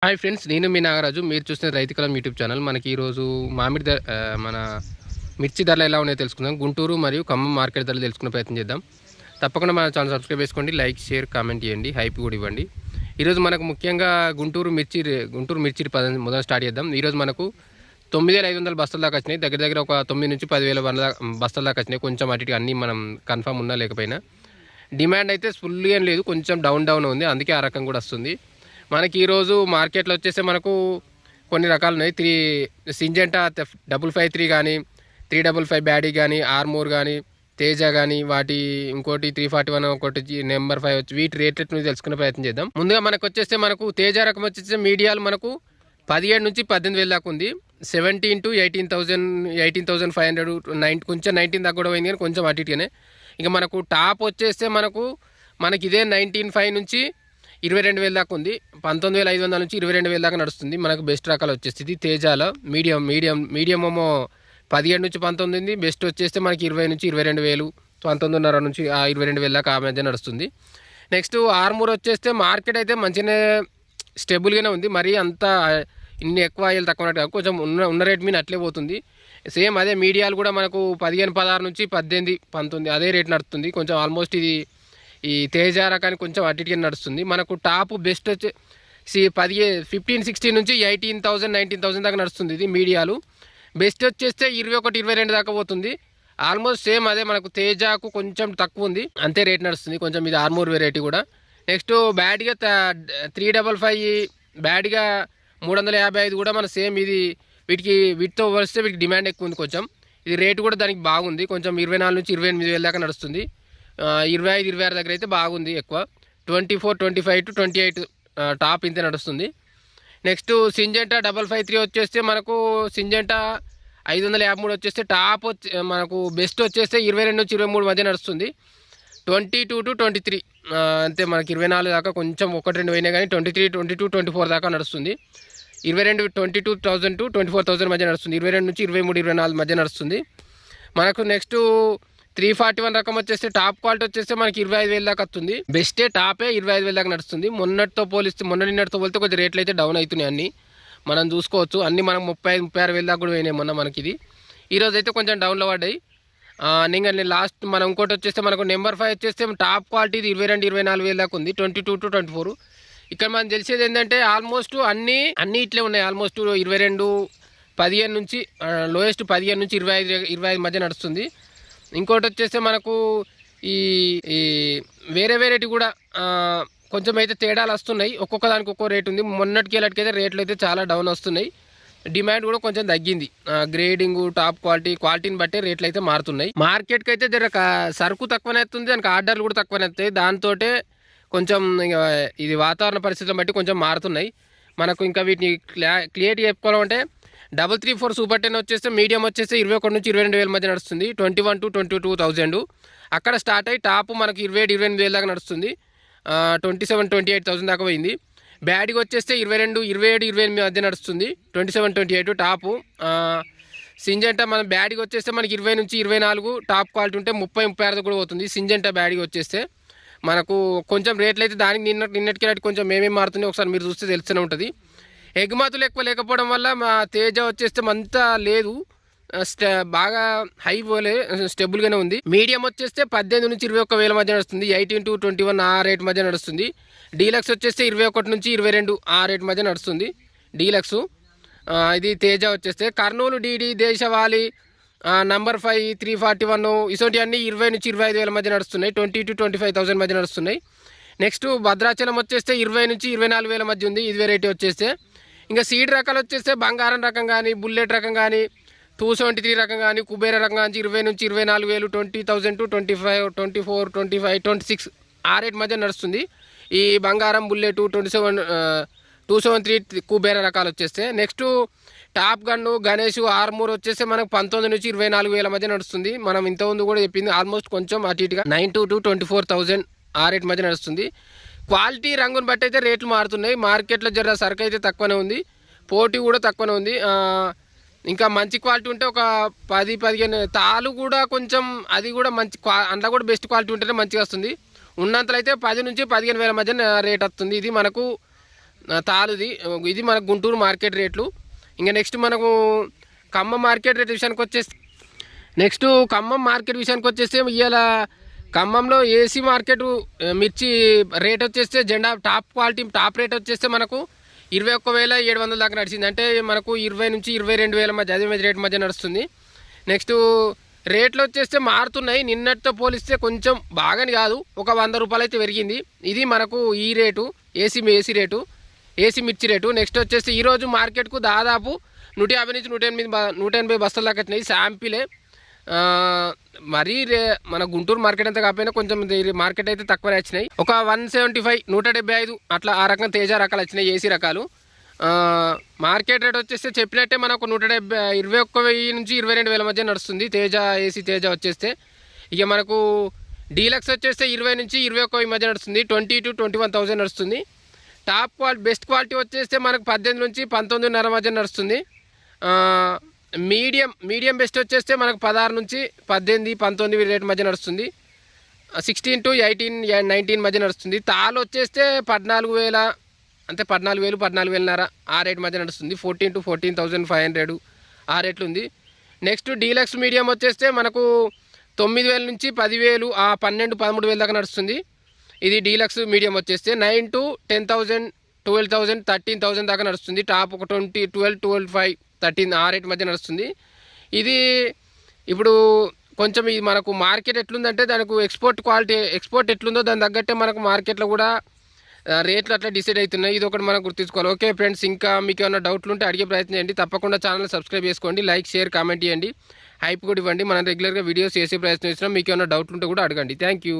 Hi friends, నేను మీ నాగరాజు. మీరు చూస్తున్న రైతు కలం యూట్యూబ్ ఛానల్. మనకి ఈరోజు మన మిర్చి ధరలు ఎలా ఉన్నాయో తెలుసుకుందాం. గుంటూరు మరియు ఖమ్మం మార్కెట్ ధరలు తెలుసుకునే ప్రయత్నం చేద్దాం. తప్పకుండా మన ఛానల్ సబ్స్క్రైబ్ చేసుకోండి, లైక్, షేర్, కామెంట్ చేయండి, హైప్ కూడా ఇవ్వండి. ఈరోజు మనకు ముఖ్యంగా గుంటూరు మిర్చి మొదలు స్టార్ట్ చేద్దాం. ఈరోజు మనకు 9,500 బస్తాల దాకా వచ్చినాయి. దగ్గర దగ్గర ఒక 9 నుంచి 10,000 బస్తాల దాకా వచ్చినాయి. కొంచెం అటు అన్నీ మనం కన్ఫర్మ్ ఉన్నా లేకపోయినా డిమాండ్ అయితే ఫుల్గా ఏం లేదు, కొంచెం డౌన్ ఉంది. అందుకే ఆ రకం కూడా వస్తుంది. మనకి ఈరోజు మార్కెట్లో వచ్చేసి మనకు కొన్ని రకాలు ఉన్నాయి. సింజెంటా 553 కానీ, 355 బ్యాడీ కానీ, ఆర్మూర్ కానీ, తేజ కానీ, వాటి ఇంకోటి 341 ఒకటి నెంబర్ 5 వచ్చి వీటి రేట్లను తెలుసుకునే ప్రయత్నం చేద్దాం. ముందుగా మనకు వచ్చేస్తే మనకు తేజ రకం వచ్చేసి మీడియాలు మనకు 17 నుంచి 18,000 దాకా ఉంది. 17 to 18,500 కొంచెం 19 దాకా కూడా పోయింది, కానీ కొంచెం అటు ఇటుగానే. ఇంకా మనకు టాప్ వచ్చేస్తే మనకి ఇదే 19,500 నుంచి 22,000 దాకా ఉంది. 19,500 నుంచి 22,000 దాకా నడుస్తుంది. మనకు బెస్ట్ రకాలు వచ్చేసి తేజాల మీడియం ఏమో 17 నుంచి 19 ఉంది. బెస్ట్ వచ్చేస్తే మనకి 20 నుంచి 22,000, 19,500 నుంచి 22,000 దాకా ఆ మధ్య నడుస్తుంది. నెక్స్ట్ ఆర్మూర్ వచ్చేస్తే మార్కెట్ అయితే మంచిగానే స్టేబుల్గానే ఉంది. మరీ అంత ఇన్ని ఎక్కువ అయ్యేది తక్కువ ఉన్నట్టు కొంచెం ఉన్న రేట్ మీద అట్లే పోతుంది. సేమ్ అదే మీడియాలు కూడా మనకు 15, 16 నుంచి 18, 19 అదే రేట్ నడుస్తుంది. కొంచెం ఆల్మోస్ట్ ఇది ఈ తేజ రకానికి కొంచెం అటు ఇటుగా నడుస్తుంది. మనకు టాప్ బెస్ట్ వచ్చి 15, 16 నుంచి 18,000, 19,000 దాకా నడుస్తుంది. ఇది మీడియాలు. బెస్ట్ వచ్చేస్తే 21, 22 దాకా పోతుంది. ఆల్మోస్ట్ సేమ్ అదే మనకు తేజకు కొంచెం తక్కువ ఉంది, అంతే రేట్ నడుస్తుంది. కొంచెం ఇది ఆర్మూర్ వెరైటీ కూడా. నెక్స్ట్ బ్యాడ్గా 355, బ్యాడ్గా 355 కూడా మన సేమ్ ఇది. వీటితో వస్తే వీటికి డిమాండ్ ఎక్కువ ఉంది. కొంచెం ఇది రేటు కూడా దానికి బాగుంది. కొంచెం 24 నుంచి 28,000 దాకా నడుస్తుంది. 25, 26 దగ్గర అయితే బాగుంది ఎక్కువ. 24, 25 to 28 టాప్ ఇంతే నడుస్తుంది. నెక్స్ట్ సింజెంటా 553 వచ్చేస్తే మనకు సింజెంటా 553 వచ్చేస్తే టాప్ మనకు బెస్ట్ వచ్చేస్తే 22 నుంచి 23 మధ్య నడుస్తుంది. 22 to 23 అంతే. మనకి 24 దాకా కొంచెం 1-2 పోయినా కానీ 23, 22, 24 దాకా నడుస్తుంది. 22,000 to 24,000 మధ్య నడుస్తుంది. 22 నుంచి 23, 24 మధ్య నడుస్తుంది. మనకు నెక్స్ట్ 341 రకం వచ్చేస్తే టాప్ క్వాలిటీ వచ్చేస్తే మనకి 25,000 దాకా వస్తుంది. బెస్టే టాపే 25,000 దాకా నడుస్తుంది. నిన్నటితో పోలిస్తే కొంచెం రేట్లు అయితే డౌన్ అవుతున్నాయి. అన్నీ మనం చూసుకోవచ్చు. అన్నీ మనం 30, 36,000 దాకా కూడా పోయినాయి మొన్న మనకి. ఇది ఈరోజు అయితే కొంచెం డౌన్లో పడ్డాయి. ఇంకా లాస్ట్ మనం ఇంకోటి వచ్చేస్తే మనకు నెంబర్ 5 వచ్చేస్తే టాప్ క్వాలిటీ 22, 24,000 దాకా ఉంది. 22 to 24. ఇక్కడ మనం తెలిసేది ఏంటంటే ఆల్మోస్ట్ అన్నీ ఇట్లే ఉన్నాయి. ఆల్మోస్ట్ 22, 15 నుంచి లోయెస్ట్ 15 నుంచి 25 మధ్య నడుస్తుంది. ఇంకోటి వచ్చేస్తే మనకు ఈ వేరే వెరైటీ కూడా కొంచెం అయితే తేడాలు వస్తున్నాయి. ఒక్కొక్క దానికి ఒక్కో రేట్ ఉంది. మొన్నటికి రేట్లు అయితే చాలా డౌన్ వస్తున్నాయి. డిమాండ్ కూడా కొంచెం తగ్గింది. గ్రేడింగ్, టాప్ క్వాలిటీని బట్టే రేట్లు అయితే మారుతున్నాయి. మార్కెట్కి అయితే సరుకు తక్కువనే వస్తుంది, దానికి ఆర్డర్లు కూడా తక్కువనే వస్తాయి. దాంతో కొంచెం ఇది వాతావరణ పరిస్థితులను బట్టి కొంచెం మారుతున్నాయి. మనకు ఇంకా వీటిని క్లియర్గా చెప్పుకోవాలంటే 334 సూపర్ 10 వచ్చేస్తే మీడియం వచ్చేస్తే 21 నుంచి 22,000 మధ్య నడుస్తుంది. 21 to 22,000 అక్కడ స్టార్ట్ అయ్యి టాప్ మనకి 27, 28,000 దాకా నడుస్తుంది. 27, 28,000 దాకా పోయింది. బ్యాడ్కి వచ్చేస్తే 22, 27, 28 మధ్య నడుస్తుంది. 27, 28 టాపు. సింజెంటా మన బ్యాడ్కి వచ్చేస్తే మనకి 20 నుంచి 24 టాప్ క్వాలిటీ ఉంటే 30, 36 కూడా పోతుంది. సింజెంటా బ్యాడ్కి వచ్చేస్తే మనకు కొంచెం రేట్లు అయితే దానికి నిన్నటికి కొంచెం ఏమేమి మారుతున్నాయి ఒకసారి మీరు చూస్తే తెలుస్తూనే ఉంటుంది. ఎగుమతులు ఎక్కువ లేకపోవడం వల్ల మా తేజ వచ్చేస్తే అంతా లేదు, బాగా హై పోలే, స్టేబుల్గానే ఉంది. మీడియం వచ్చేస్తే 18 నుంచి 21,000 మధ్య నడుస్తుంది. 18 to 21 ఆ రేట్ మధ్య నడుస్తుంది. డీలక్స్ వచ్చేస్తే 21 నుంచి 22 ఆ రేట్ మధ్య నడుస్తుంది. డీలక్స్ ఇది తేజ వచ్చేస్తే. కర్నూలు DD, దేశవాళి నంబర్ 5, 341 ఇసోటి అన్నీ 20 నుంచి 25,000 మధ్య నడుస్తున్నాయి. 20 to 25,000 మధ్య నడుస్తున్నాయి. నెక్స్ట్ భద్రాచలం వచ్చేస్తే 20 నుంచి 24,000 మధ్య ఉంది. ఇది వెరైటీ వచ్చేస్తే. ఇంకా సీడ్ రకాలు వచ్చేస్తే బంగారం రకం కానీ, బుల్లెట్ రకం కానీ, 273 రకం కానీ, కుబేర రకం కానీ 20 నుంచి 24,000, 20,000 to 25, 24, 25, 26 ఆ రేట్ మధ్య నడుస్తుంది. ఈ బంగారం, బుల్లెట్, 273 కుబేర రకాలు వచ్చేస్తే. Next top gun, Ganesh, Armoor వచ్చేస్తే మనకు 19 నుంచి 24,000 మధ్య నడుస్తుంది. మనం ఇంతకుముందు కూడా చెప్పింది. ఆల్మోస్ట్ కొంచెం అటు ఇటుగా 9 to 24,000 ఆ రేట్ మధ్య నడుస్తుంది. క్వాలిటీ, రంగుని బట్టి అయితే రేట్లు మారుతున్నాయి. మార్కెట్లో జర సరుకు అయితే తక్కువనే ఉంది, పోటీ కూడా తక్కువనే ఉంది. ఇంకా మంచి క్వాలిటీ ఉంటే ఒక 10, 15 తాలు కూడా కొంచెం అది కూడా మంచి అందులో కూడా బెస్ట్ క్వాలిటీ ఉంటేనే మంచిగా వస్తుంది. ఉన్నంతలో అయితే 10 నుంచి 15,000 మధ్య రేట్ వస్తుంది. ఇది మనకు తాలుది. ఇది మనకు గుంటూరు మార్కెట్ రేట్లు. ఇంకా నెక్స్ట్ మనకు ఖమ్మం మార్కెట్ రేట్ విషయానికి వచ్చేస్తే ఇవాళ ఖమ్మంలో ఏసీ మార్కెట్ మిర్చి రేట్ వచ్చేస్తే జెండా టాప్ రేట్ వచ్చేస్తే మనకు 21,700 దాకా నడిచింది. అంటే మనకు 20 నుంచి 22,000 మధ్య అదే రేట్ మధ్య నడుస్తుంది. నెక్స్ట్ రేట్లు వచ్చేస్తే మారుతున్నాయి. నిన్నటితో పోలిస్తే కొంచెం బాగాని కాదు, ఒక 100 రూపాయలు అయితే పెరిగింది. ఇది మనకు ఈ రేటు ఏసీ మిర్చి రేటు. నెక్స్ట్ వచ్చేసి ఈరోజు మార్కెట్కు దాదాపు 150 నుంచి 180 బస్తాలు దాకా వచ్చినాయి. శాంపిలే మరీ మన గుంటూరు మార్కెట్ అంతా కాకపోయినా కొంచెం మార్కెట్ అయితే తక్కువ వచ్చినాయి. ఒక 175, 175 అట్లా ఆ రకం తేజ రకాలు వచ్చినాయి, ఏసీ రకాలు. మార్కెట్ రేట్ వచ్చేస్తే చెప్పినట్టే మనకు 21,000 నుంచి 22,000 మధ్య నడుస్తుంది ఏసీ తేజ వచ్చేస్తే. ఇక మనకు డీలక్స్ వచ్చేస్తే 20 నుంచి 21,000 మధ్య నడుస్తుంది. 20 to 21,000 నడుస్తుంది. బెస్ట్ క్వాలిటీ వచ్చేస్తే మనకు 18 నుంచి 19,500 మధ్య నడుస్తుంది. మీడియం బెస్ట్ వచ్చేస్తే మనకు 16 నుంచి 18, 19 రేట్ మధ్య నడుస్తుంది. 16 to 18, 19 మధ్య నడుస్తుంది. తాలు వచ్చేస్తే 14,000 అంటే 14,000, 14,500 ఆ రేట్ మధ్య నడుస్తుంది. 14 to 14,500 ఆ రేట్లు ఉంది. నెక్స్ట్ డీలక్స్ మీడియం వచ్చేస్తే మనకు 9,000 నుంచి 10,000, 12, 13,000 దాకా నడుస్తుంది. ఇది డీలక్స్ మీడియం వచ్చేస్తే 9 to 10,000, 12,000, 13,000 దాకా నడుస్తుంది. టాప్ ఒక 20, 12, 12,5, 13 ఆ రేట్ మధ్య నడుస్తుంది. ఇది ఇప్పుడు కొంచెం ఇది మనకు మార్కెట్ ఎట్లుందంటే దానికి ఎక్స్పోర్ట్ ఎట్లుందో దాని తగ్గట్టే మనకు మార్కెట్లో కూడా రేట్లు అట్లా డిసైడ్ అవుతున్నాయి. ఇది ఒకటి మనం గుర్తుంచుకోవాలి. ఓకే ఫ్రెండ్స్, ఇంకా మీకు ఏమైనా డౌట్లు ఉంటే అడిగే ప్రయత్నం చేయండి. తప్పకుండా ఛానల్ సబ్స్క్రైబ్ చేసుకోండి, లైక్, షేర్, కామెంట్ చేయండి, హైప్ కూడా ఇవ్వండి. మనం రెగ్యులర్గా వీడియోస్ చేసే ప్రయత్నం చేస్తున్నాం. మీకు ఏమైనా డౌట్లు ఉంటే కూడా అడగండి. Thank you.